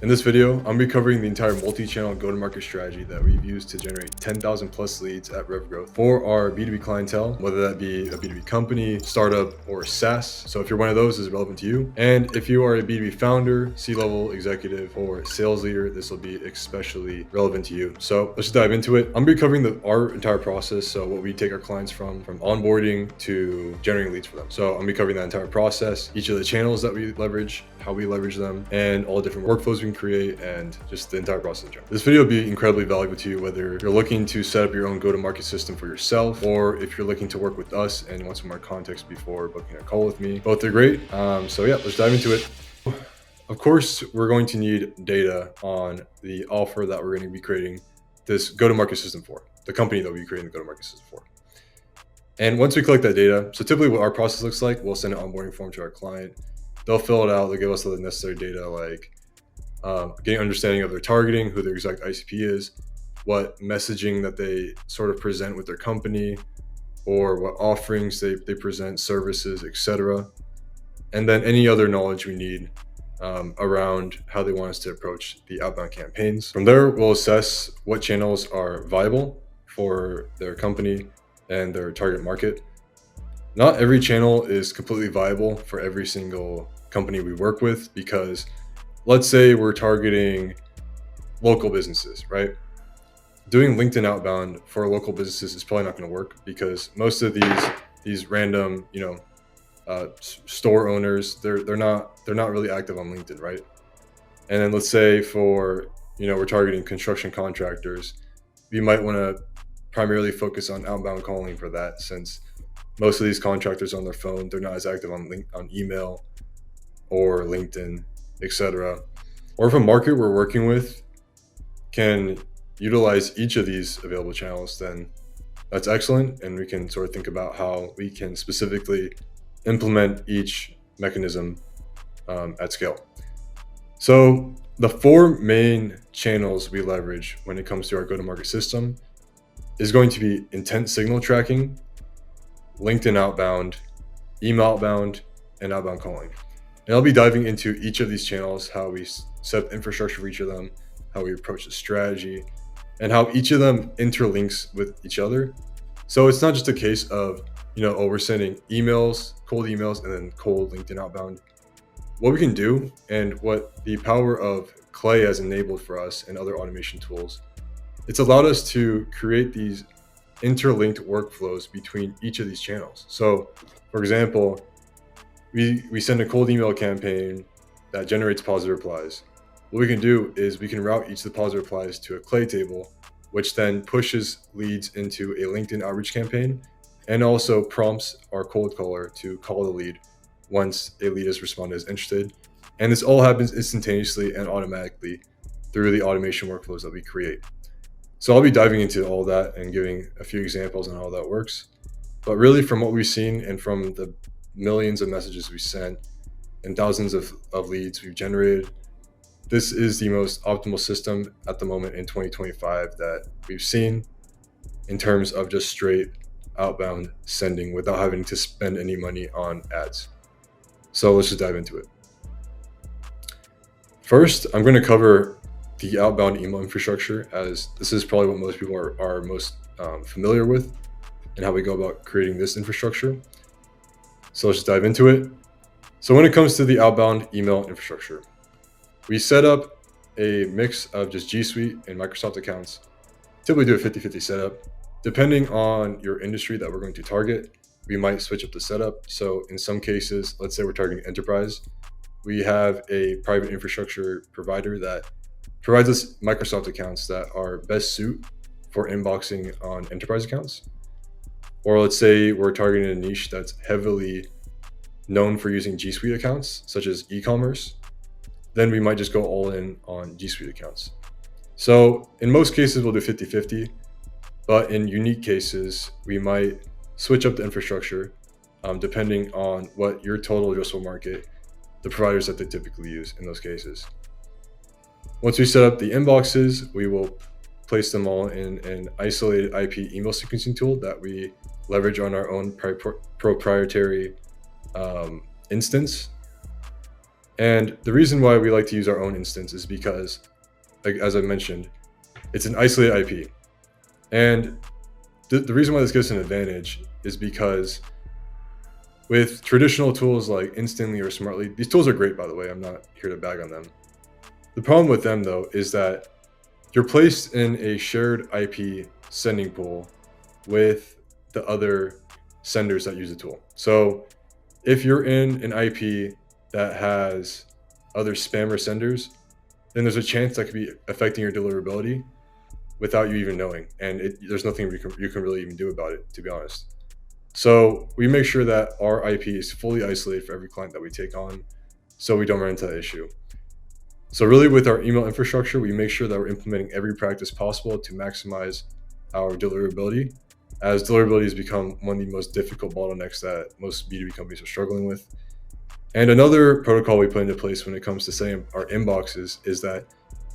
In this video, I'm be covering the entire multi-channel go-to-market strategy that we've used to generate 10,000 plus leads at RevGrowth for our B2B clientele, whether that be a B2B company, startup, or SaaS. So if you're one of those, this is relevant to you. And if you are a B2B founder, C-level executive, or sales leader, this will be especially relevant to you. So let's just dive into it. I'm gonna be covering our entire process. So what we take our clients from onboarding to generating leads for them. So I'm gonna be covering that entire process, each of the channels that we leverage, how we leverage them, and all the different workflows we can create, and just the entire process in general. This video will be incredibly valuable to you, whether you're looking to set up your own go-to-market system for yourself, or if you're looking to work with us and want some more context before booking a call with me. Both are great. So yeah, let's dive into it. Of course, we're going to need data on the offer that we're going to be creating this go-to-market system for, the company that we'll be creating the go-to-market system for. And once we collect that data, so typically what our process looks like, we'll send an onboarding form to our client. They'll fill it out. They'll give us all the necessary data, like getting understanding of their targeting, who their exact ICP is, what messaging that they sort of present with their company, or what offerings they present, services, etc. And then any other knowledge we need around how they want us to approach the outbound campaigns. From there, we'll assess what channels are viable for their company and their target market. Not every channel is completely viable for every single company we work with, because let's say we're targeting local businesses, right? Doing LinkedIn outbound for local businesses is probably not going to work, because most of these random, store owners, they're not really active on LinkedIn, right? And then let's say for, we're targeting construction contractors, we might want to primarily focus on outbound calling for that, since most of these contractors on their phone, they're not as active on email or LinkedIn, etc. Or if a market we're working with can utilize each of these available channels, then that's excellent. And we can sort of think about how we can specifically implement each mechanism at scale. So the four main channels we leverage when it comes to our go-to-market system is going to be intent signal tracking, LinkedIn outbound, email outbound, and outbound calling. And I'll be diving into each of these channels, how we set up infrastructure for each of them, how we approach the strategy, and how each of them interlinks with each other. So it's not just a case of, we're sending emails, cold emails, and then cold LinkedIn outbound. What we can do, and what the power of Clay has enabled for us and other automation tools, it's allowed us to create these interlinked workflows between each of these channels. So for example, we send a cold email campaign that generates positive replies. What we can do is we can route each of the positive replies to a Clay table, which then pushes leads into a LinkedIn outreach campaign, and also prompts our cold caller to call the lead once a lead has responded as interested. And this all happens instantaneously and automatically through the automation workflows that we create. So I'll be diving into all that and giving a few examples on how that works. But really, from what we've seen and from the millions of messages we sent and thousands of leads we've generated, this is the most optimal system at the moment in 2025 that we've seen in terms of just straight outbound sending without having to spend any money on ads. So let's just dive into it. First, I'm going to cover the outbound email infrastructure, as this is probably what most people are most familiar with, and how we go about creating this infrastructure. So let's just dive into it. So when it comes to the outbound email infrastructure, we set up a mix of just G Suite and Microsoft accounts. Typically do a 50-50 setup. Depending on your industry that we're going to target, we might switch up the setup. So in some cases, let's say we're targeting enterprise, we have a private infrastructure provider that provides us Microsoft accounts that are best suit for inboxing on enterprise accounts. Or let's say we're targeting a niche that's heavily known for using G Suite accounts, such as e-commerce, then we might just go all in on G Suite accounts. So in most cases, we'll do 50-50, but in unique cases, we might switch up the infrastructure depending on what your total addressable market, the providers that they typically use in those cases. Once we set up the inboxes, we will place them all in an isolated IP email sequencing tool that we leverage on our own proprietary instance. And the reason why we like to use our own instance is because, like, as I mentioned, it's an isolated IP. And the reason why this gives us an advantage is because with traditional tools like Instantly or Smartly, these tools are great, by the way. I'm not here to bag on them. The problem with them, though, is that you're placed in a shared IP sending pool with the other senders that use the tool. So if you're in an IP that has other spammer senders, then there's a chance that could be affecting your deliverability without you even knowing. And there's nothing you can really even do about it, to be honest. So we make sure that our IP is fully isolated for every client that we take on so we don't run into that issue. So really with our email infrastructure, we make sure that we're implementing every practice possible to maximize our deliverability, as deliverability has become one of the most difficult bottlenecks that most B2B companies are struggling with. And another protocol we put into place when it comes to setting our inboxes is that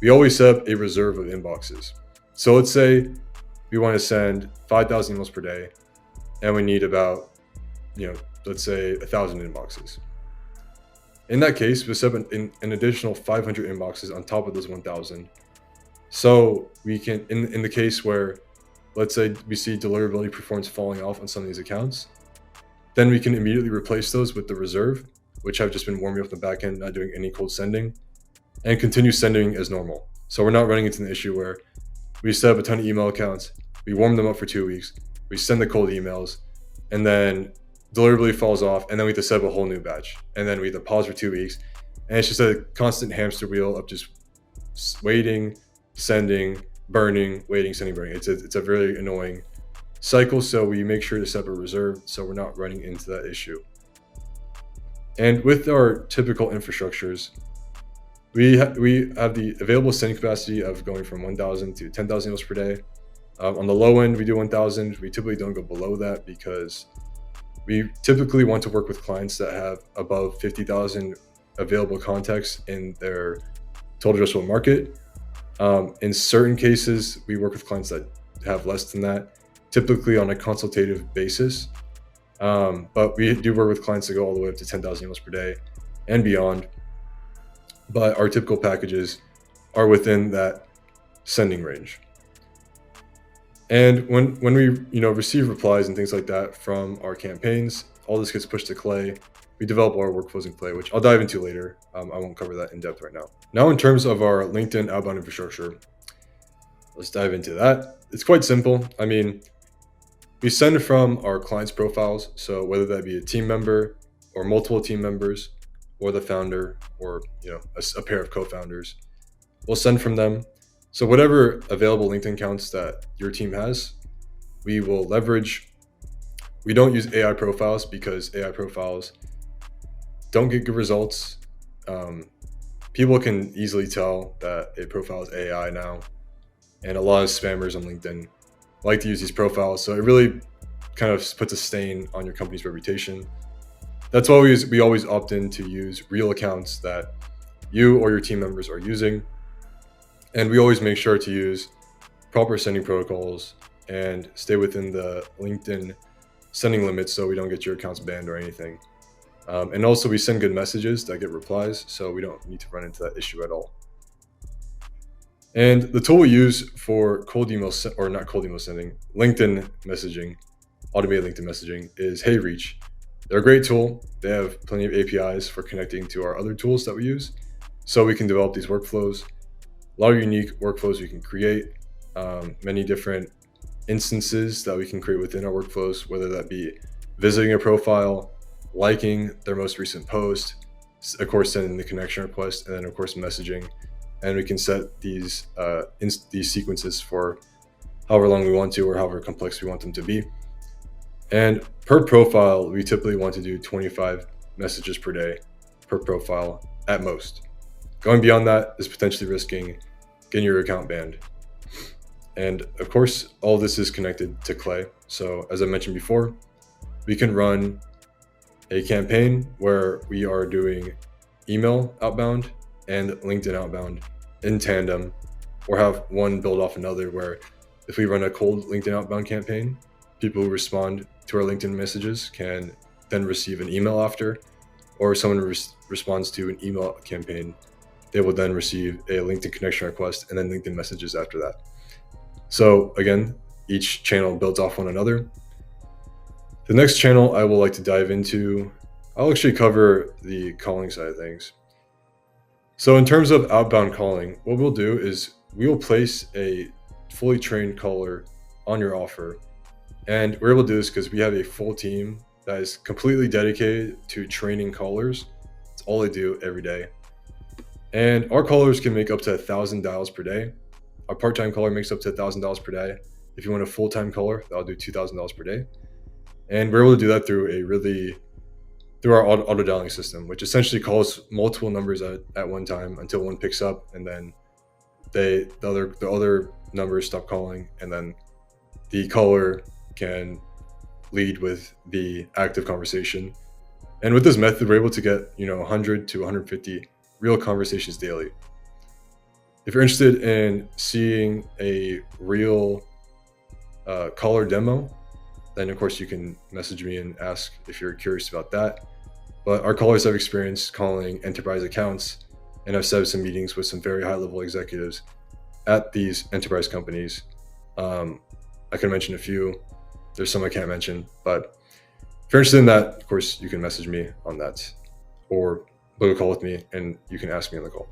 we always set up a reserve of inboxes. So let's say we want to send 5,000 emails per day and we need about, let's say 1,000 inboxes. In that case, we set up an additional 500 inboxes on top of those 1,000. So we can, in the case where, let's say we see deliverability performance falling off on some of these accounts, then we can immediately replace those with the reserve, which have just been warming up the back end, not doing any cold sending, and continue sending as normal. So we're not running into an issue where we set up a ton of email accounts, we warm them up for 2 weeks, we send the cold emails, and then deliverability falls off, and then we have to set up a whole new batch, and then we have to pause for 2 weeks, and it's just a constant hamster wheel of just waiting, sending, burning, waiting, sending, burning. It's a very annoying cycle, so we make sure to set up a reserve so we're not running into that issue. And with our typical infrastructures, we have the available sending capacity of going from 1,000 to 10,000 emails per day. On the low end, we do 1,000. We typically don't go below that because we typically want to work with clients that have above 50,000 available contacts in their total addressable market. In certain cases, we work with clients that have less than that, typically on a consultative basis. But we do work with clients that go all the way up to 10,000 emails per day and beyond. But our typical packages are within that sending range. And when we receive replies and things like that from our campaigns, all this gets pushed to Clay. We develop our workflows in Clay, which I'll dive into later. I won't cover that in depth right now. Now, in terms of our LinkedIn outbound infrastructure, let's dive into that. It's quite simple. I mean, we send from our clients' profiles. So whether that be a team member or multiple team members or the founder or a pair of co-founders, we'll send from them. So whatever available LinkedIn accounts that your team has, we will leverage. We don't use AI profiles because AI profiles don't get good results. People can easily tell that a profile is AI now, and a lot of spammers on LinkedIn like to use these profiles. So it really kind of puts a stain on your company's reputation. That's why we always opt in to use real accounts that you or your team members are using. And we always make sure to use proper sending protocols and stay within the LinkedIn sending limits so we don't get your accounts banned or anything. And also we send good messages that get replies, so we don't need to run into that issue at all. And the tool we use for LinkedIn messaging, automated LinkedIn messaging, is HeyReach. They're a great tool. They have plenty of APIs for connecting to our other tools that we use, so we can develop these workflows. A lot of unique workflows we can create, many different instances that we can create within our workflows, whether that be visiting a profile, liking their most recent post, of course sending the connection request, and then of course messaging. And we can set these sequences for however long we want to or however complex we want them to be. And per profile, we typically want to do 25 messages per day per profile at most. Going beyond that is potentially risking getting your account banned. And of course, all this is connected to Clay. So as I mentioned before, we can run a campaign where we are doing email outbound and LinkedIn outbound in tandem, or have one build off another, where if we run a cold LinkedIn outbound campaign, people who respond to our LinkedIn messages can then receive an email after, or someone responds to an email campaign, they will then receive a LinkedIn connection request and then LinkedIn messages after that. So again, each channel builds off one another. The next channel I will like to dive into, I'll actually cover the calling side of things. So in terms of outbound calling, what we'll do is we will place a fully trained caller on your offer. And we're able to do this because we have a full team that is completely dedicated to training callers. It's all they do every day. And our callers can make up to 1,000 dials per day. Our part-time caller makes up to $1,000 per day. If you want a full-time caller, that'll do $2,000 per day. And we're able to do that through our auto dialing system, which essentially calls multiple numbers at one time until one picks up, and then the other numbers stop calling, and then the caller can lead with the active conversation. And with this method, we're able to get 100 to 150 real conversations daily. If you're interested in seeing a real caller demo, then of course you can message me and ask if you're curious about that. But our callers have experience calling enterprise accounts and have set up some meetings with some very high level executives at these enterprise companies. I can mention a few. There's some I can't mention, but if you're interested in that, of course, you can message me on that or book a call with me and you can ask me on the call.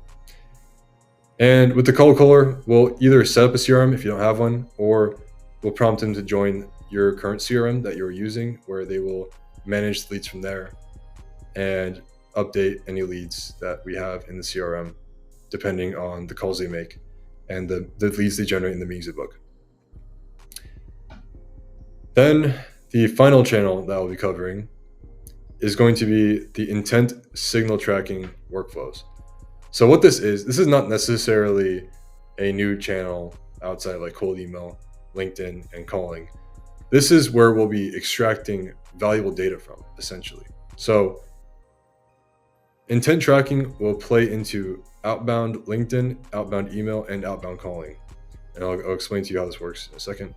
And with the cold caller, we'll either set up a CRM if you don't have one, or we'll prompt them to join your current CRM that you're using, where they will manage the leads from there and update any leads that we have in the CRM, depending on the calls they make and the leads they generate in the meetings they book. Then the final channel that I'll be covering is going to be the intent signal tracking workflows. So what this is not necessarily a new channel outside of like cold email, LinkedIn, and calling. This is where we'll be extracting valuable data from, essentially. So intent tracking will play into outbound LinkedIn, outbound email, and outbound calling. And I'll explain to you how this works in a second.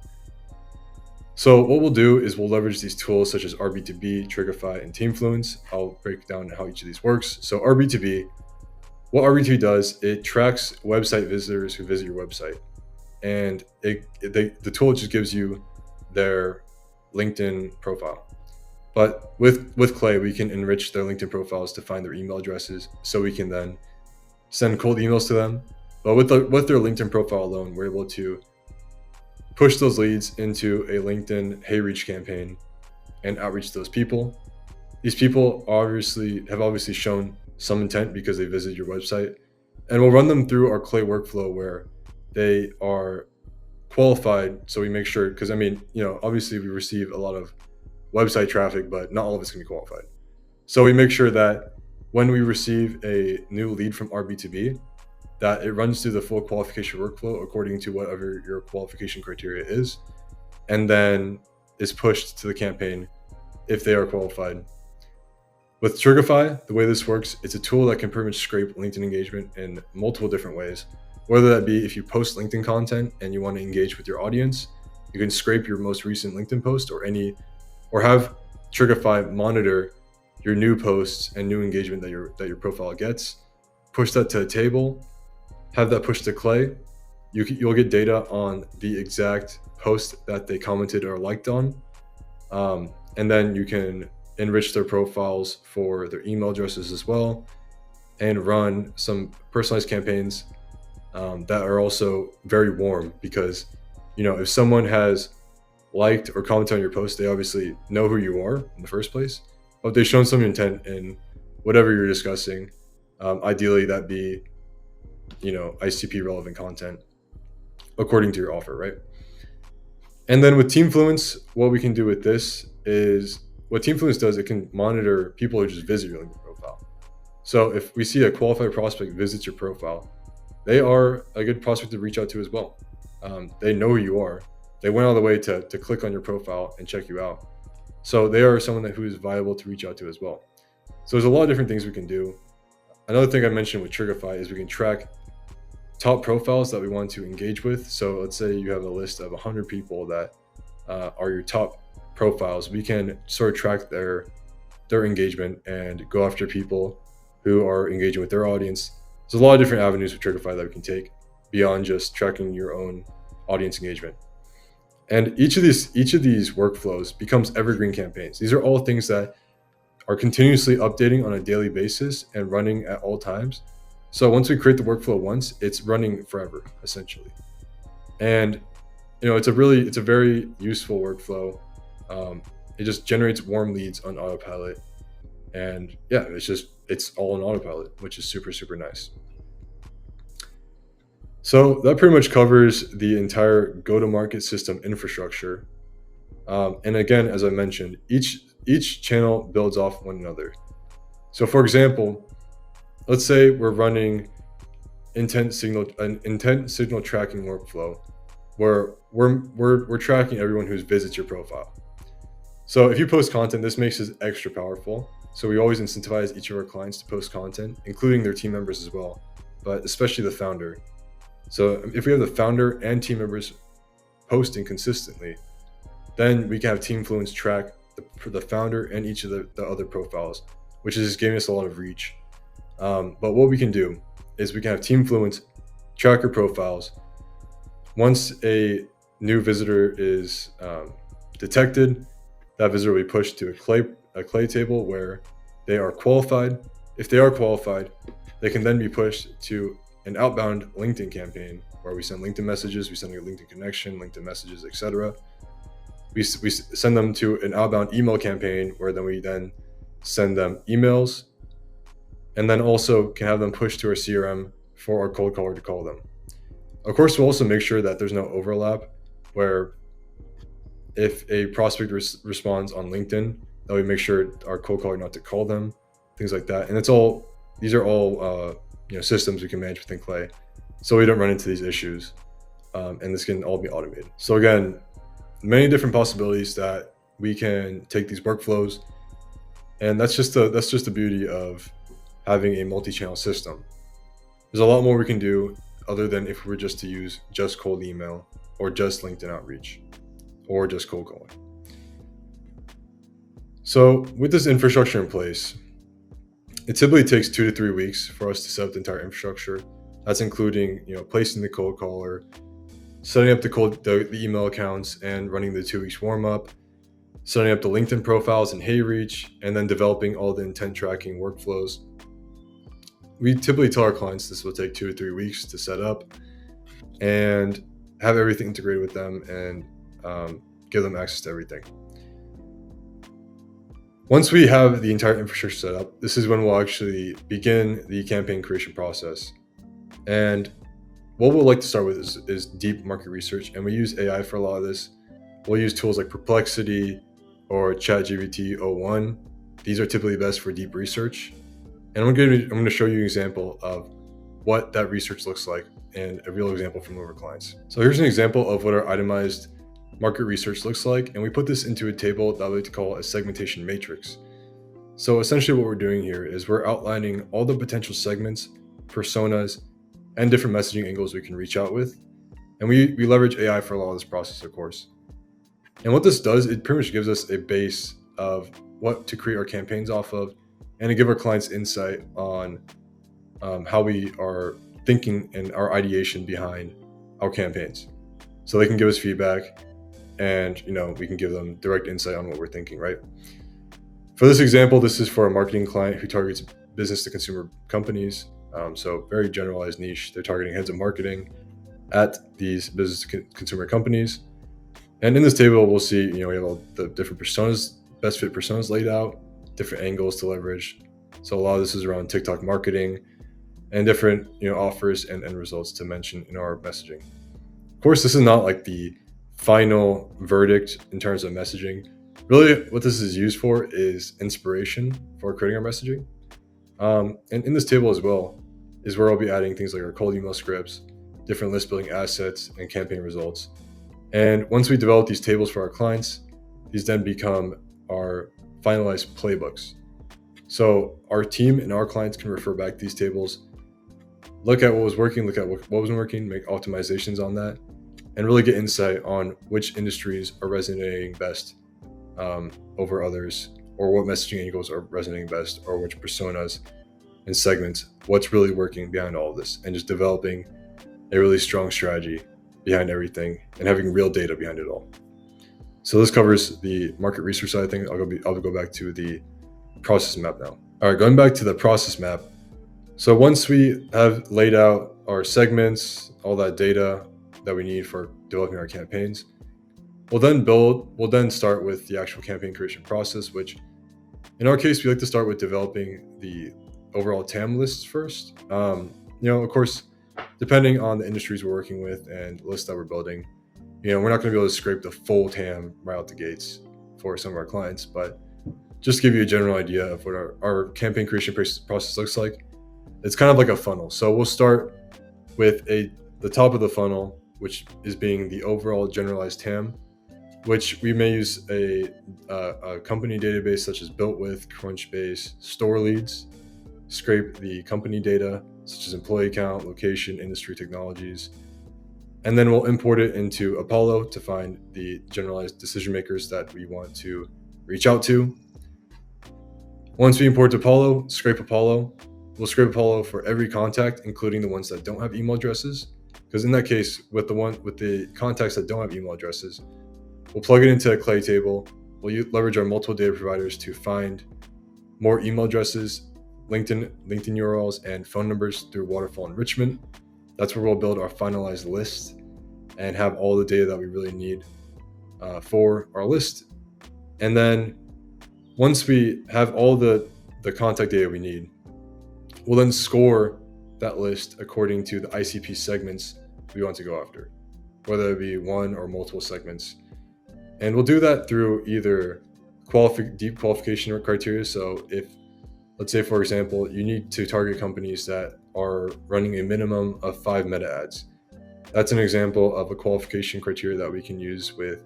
So what we'll do is we'll leverage these tools such as B2B, Triggerify, and Teamfluence. I'll break down how each of these works. So B2B, what B2B does, it tracks website visitors who visit your website. And the tool just gives you their LinkedIn profile. But with Clay, we can enrich their LinkedIn profiles to find their email addresses, so we can then send cold emails to them. But with their LinkedIn profile alone, we're able to push those leads into a LinkedIn Hey Reach campaign and outreach to those people. These people have obviously shown some intent because they visited your website, and we'll run them through our Clay workflow where they are qualified. So we make sure, because obviously we receive a lot of website traffic, but not all of it's going to be qualified. So we make sure that when we receive a new lead from B2B, that it runs through the full qualification workflow according to whatever your qualification criteria is, and then is pushed to the campaign if they are qualified. With Triggerify, the way this works, it's a tool that can pretty much scrape LinkedIn engagement in multiple different ways. Whether that be if you post LinkedIn content and you want to engage with your audience, you can scrape your most recent LinkedIn post or have Triggerify monitor your new posts and new engagement that your profile gets, push that to a table, have that pushed to Clay. You'll get data on the exact post that they commented or liked on, and then you can enrich their profiles for their email addresses as well, and run some personalized campaigns that are also very warm, because if someone has liked or commented on your post, they obviously know who you are in the first place, but they've shown some intent in whatever you're discussing. Ideally that be ICP relevant content according to your offer, right? And then with Teamfluence, what we can do with this is, what Teamfluence does, it can monitor people who just visit your LinkedIn profile. So if we see a qualified prospect visits your profile, they are a good prospect to reach out to as well. They know who you are. They went all the way to click on your profile and check you out. So they are someone who is viable to reach out to as well. So there's a lot of different things we can do. Another thing I mentioned with Triggerify is we can track top profiles that we want to engage with. So let's say you have a list of 100 people that are your top profiles. We can sort of track their engagement and go after people who are engaging with their audience. There's a lot of different avenues with Triggerfy that we can take beyond just tracking your own audience engagement. And each of these workflows becomes evergreen campaigns. These are all things that are continuously updating on a daily basis and running at all times. So once we create the workflow once, it's running forever, essentially. And it's a very useful workflow. It just generates warm leads on autopilot, and yeah, it's all on autopilot, which is super, super nice. So that pretty much covers the entire go-to-market system infrastructure. And again, as I mentioned, each channel builds off one another. So for example, let's say we're running an intent signal tracking workflow where we're tracking everyone who visits your profile. So if you post content, this makes it extra powerful. So we always incentivize each of our clients to post content, including their team members as well, but especially the founder. So if we have the founder and team members posting consistently, then we can have Teamfluence track the founder and each of the other profiles, which is just giving us a lot of reach. But what we can do is we can have Teamfluence track your profiles. Once a new visitor is detected, that visitor will be pushed to a clay table where they are qualified. If they are qualified, they can then be pushed to an outbound LinkedIn campaign where we send LinkedIn messages, we send a LinkedIn connection, LinkedIn messages, etc. We send them to an outbound email campaign where we then send them emails, and then also can have them pushed to our CRM for our cold caller to call them. Of course, we'll also make sure that there's no overlap, where if a prospect responds on LinkedIn, that we make sure our cold caller not to call them, things like that. And these are all systems we can manage within Clay, so we don't run into these issues, and this can all be automated. So again, many different possibilities that we can take these workflows, and that's just the beauty of having a multi-channel system. There's a lot more we can do other than if we were just to use just cold email or just LinkedIn outreach or just cold calling. So with this infrastructure in place, it typically takes 2 to 3 weeks for us to set up the entire infrastructure. That's including placing the cold caller, setting up the email accounts and running the 2 weeks warm up, setting up the LinkedIn profiles and HeyReach, and then developing all the intent tracking workflows. We typically tell our clients this will take 2 to 3 weeks to set up and have everything integrated with them and give them access to everything. Once we have the entire infrastructure set up, this is when we'll actually begin the campaign creation process. And what we'll like to start with is deep market research, and we use AI for a lot of this. We'll use tools like Perplexity or ChatGPT 01. These are typically best for deep research. And I'm going to show you an example of what that research looks like and a real example from one of our clients. So here's an example of what our itemized market research looks like, and we put this into a table that I like to call a segmentation matrix. So essentially what we're doing here is we're outlining all the potential segments, personas, and different messaging angles we can reach out with. And we leverage AI for a lot of this process, of course. And what this does, it pretty much gives us a base of what to create our campaigns off of, and to give our clients insight on how we are thinking and our ideation behind our campaigns. So they can give us feedback, and we can give them direct insight on what we're thinking, right? For this example, this is for a marketing client who targets business to consumer companies. So very generalized niche. They're targeting heads of marketing at these business to consumer companies. And in this table, we'll see, we have all the different personas, best fit personas laid out, different angles to leverage. So a lot of this is around TikTok marketing and different, offers and end results to mention in our messaging. Of course, this is not like the final verdict in terms of messaging. Really, what this is used for is inspiration for creating our messaging. And in this table as well is where I'll be adding things like our cold email scripts, different list building assets, and campaign results. And once we develop these tables for our clients, these then become our finalized playbooks. So our team and our clients can refer back to these tables, look at what was working, look at what wasn't working, make optimizations on that, and really get insight on which industries are resonating best over others, or what messaging angles are resonating best, or which personas and segment what's really working behind all of this, and just developing a really strong strategy behind everything and having real data behind it all. So this covers the market research side of things. I'll go back to the process map now. All right, going back to the process map. So once we have laid out our segments, all that data that we need for developing our campaigns, we'll then start with the actual campaign creation process, which in our case, we like to start with developing the overall TAM lists first. Of course, depending on the industries we're working with and lists that we're building, we're not going to be able to scrape the full TAM right out the gates for some of our clients, but just to give you a general idea of what our campaign creation process looks like, it's kind of like a funnel. So we'll start with the top of the funnel, which is being the overall generalized TAM, which we may use a company database such as BuiltWith, Crunchbase, Store Leads, scrape the company data such as employee count, location, industry, technologies, and then we'll import it into Apollo to find the generalized decision makers that we want to reach out to. Once we import Apollo, scrape Apollo. We'll scrape Apollo for every contact, including the ones that don't have email addresses. Because in that case, with the contacts that don't have email addresses, we'll plug it into a clay table. We'll leverage our multiple data providers to find more email addresses, LinkedIn URLs, and phone numbers through waterfall enrichment. That's where we'll build our finalized list and have all the data that we really need for our list. And then once we have all the contact data we need, we'll then score that list according to the ICP segments we want to go after, whether it be one or multiple segments. And we'll do that through either deep qualification criteria. So if, let's say, for example, you need to target companies that are running a minimum of 5 meta ads. That's an example of a qualification criteria that we can use with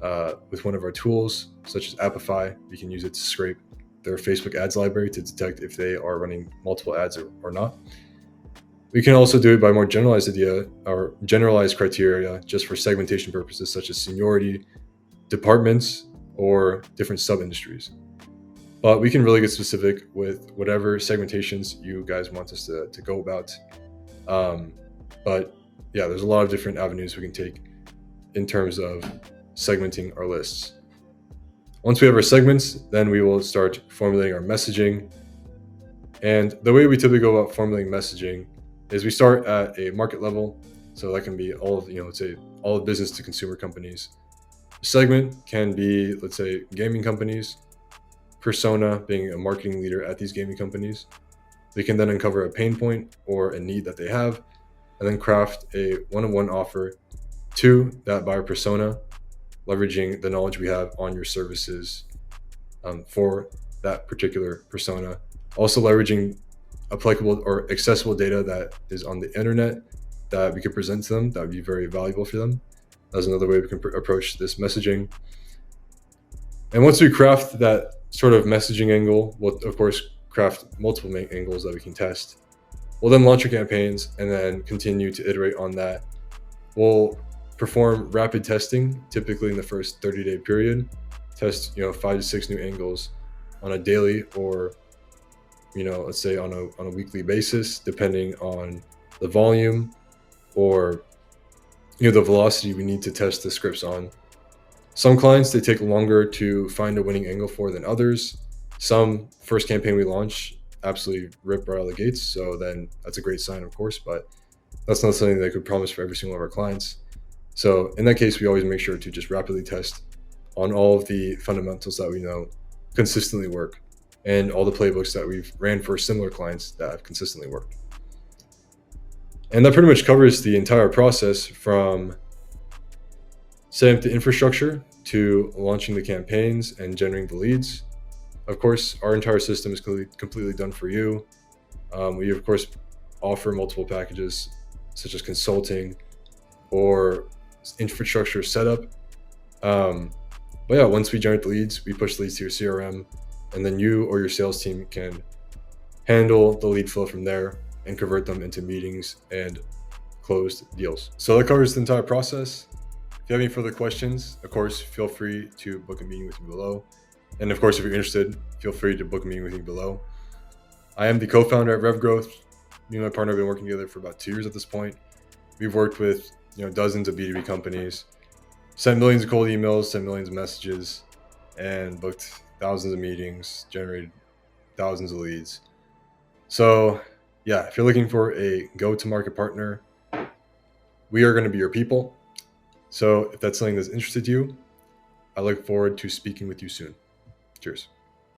one of our tools, such as Appify. We can use it to scrape their Facebook ads library to detect if they are running multiple ads or not. We can also do it by more generalized criteria just for segmentation purposes, such as seniority, departments, or different sub-industries. But we can really get specific with whatever segmentations you guys want us to go about. But yeah, there's a lot of different avenues we can take in terms of segmenting our lists. Once we have our segments, then we will start formulating our messaging. And the way we typically go about formulating messaging is we start at a market level. So that can be all of, let's say, all of business to consumer companies. Segment can be, let's say, gaming companies. Persona being a marketing leader at these gaming companies. We can then uncover a pain point or a need that they have, and then craft a one-on-one offer to that buyer persona, leveraging the knowledge we have on your services for that particular persona. Also leveraging applicable or accessible data that is on the internet that we could present to them that would be very valuable for them. That's another way we can approach this messaging. And once we craft that sort of messaging angle, we'll of course craft multiple angles that we can test. We'll then launch our campaigns and then continue to iterate on that. We'll perform rapid testing, typically in the first 30-day period. Test 5 to 6 new angles on a daily or let's say on a weekly basis, depending on the volume or the velocity we need to test the scripts on. Some clients, they take longer to find a winning angle for than others. Some first campaign we launch absolutely rip right out of the gates. So then that's a great sign, of course, but that's not something that I could promise for every single one of our clients. So in that case, we always make sure to just rapidly test on all of the fundamentals that we know consistently work and all the playbooks that we've ran for similar clients that have consistently worked. And that pretty much covers the entire process from setting up the infrastructure to launching the campaigns and generating the leads. Of course, our entire system is completely done for you. We, of course, offer multiple packages such as consulting or infrastructure setup. But yeah, once we generate the leads, we push leads to your CRM, and then you or your sales team can handle the lead flow from there and convert them into meetings and closed deals. So that covers the entire process. If you have any further questions, of course, feel free to book a meeting with me below. And of course, if you're interested, feel free to book a meeting with me below. I am the co-founder at RevGrowth. Me and my partner have been working together for about 2 years at this point. We've worked with dozens of B2B companies, sent millions of cold emails, sent millions of messages, and booked thousands of meetings, generated thousands of leads. So yeah, if you're looking for a go-to-market partner, we are going to be your people. So if that's something that's interested you, I look forward to speaking with you soon. Cheers.